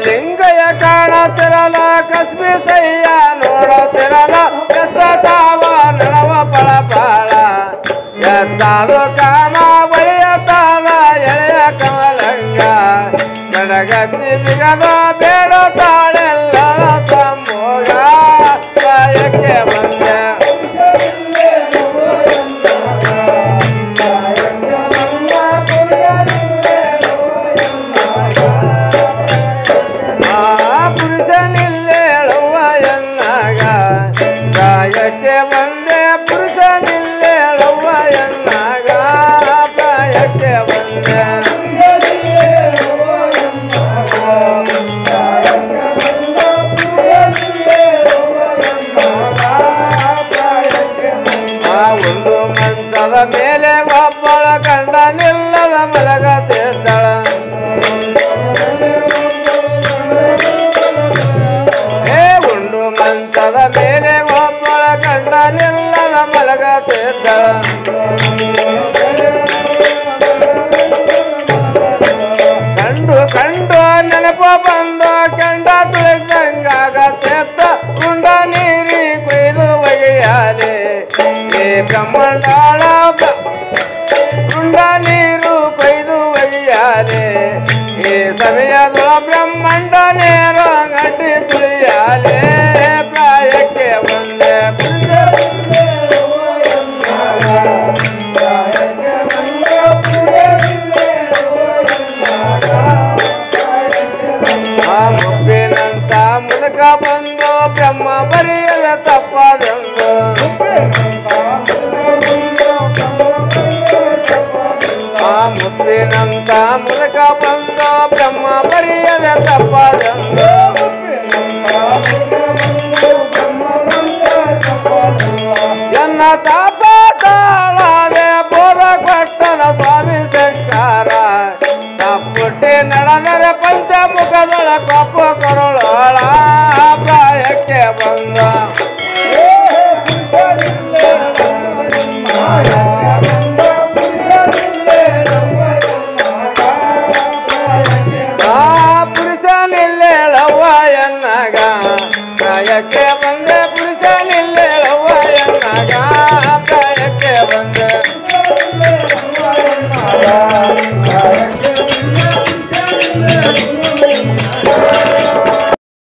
लिंगय काणतिरल कस्बी सैया ನೋಡುತ್ತಿರಲ ಎತ್ತಾವ ನಡವ ಪಳಪಾಳ ಎತ್ತಾದು ಕಾಮ ಬಳಿಯತಾದ ಎಳೆಯ ಕಮಲಂಗ ನಡಗಚ್ಚಿ ಬಿಗದ ಬೇಡುತ್ತಾಳೆಲ್ಲ ಸಂಭೋಗ ಕಾಯಕ್ಕೆ ಬಂದ ಮೇಲೆ ಒಬ್ಬಳ ಕಂಡ ನಿಲ್ಲದ ಮಲಗತ್ತಿದ್ದಳ ಉಂಡು ಮಂಚದ ಮೇಲೆ ಒಬ್ಬಳ ಕಂಡ ನಿಲ್ಲದ ಮಲಗತ್ತಿದ್ದಳ ಕಂಡು ಕಂಡು ನೆನಪ ಬಂದು ಕೆಂಡ ತುಳಿದಂಗಾಗತ್ತೆತ್ತ ಕುಂಡ ನೀರಿ ಕೊಯ್ದು ಒಗೆಯಾಲೆ ಬ್ರಹ್ಮಂಡಾಳ ಕುಂಡ ನೀರು ಕೊಯ್ದು ಒಯ್ಯಾಲೆ ಈ ಸಮಯದ ಬ್ರಹ್ಮಾಂಡ ನೇರ ಗಟ್ಟಿ ತುಳಿಯಾಲೆ ಪ್ರಾಯಕ್ಕೆ ಒಂದೇ ಮುಪ್ಪಿನಂತ ಮುದುಕ ಬಂದು ಬ್ರಹ್ಮ ಬರೆಯದ ತಪ್ಪದೊಂದು ಮುಪ್ಪಿನಂತ ಮುದುಕ ಬಂದು ಬ್ರಹ್ಮ ಬರೆಯದ ತಪ್ಪದೊಂದು ಎನ್ನ ತಾಪ ತಾಳದೆ ಬೋಧ ಕೊಟ್ಟನ ಸ್ವಾಮಿ ಶಂಕರ ತಪ್ಪುಟ್ಟಿ ನಡೆದರೆ ಪಂಚಮುಖದೊಳ ಕಪ್ಪು ಕರುಳೋಳ ಪ್ರಾಯಕ್ಕೆ ಬಂದ ಪುರುಷನಿಲ್ಲೇಳವ್ವ ಎನ್ನಗ ಕಾಯಕ್ಕೆ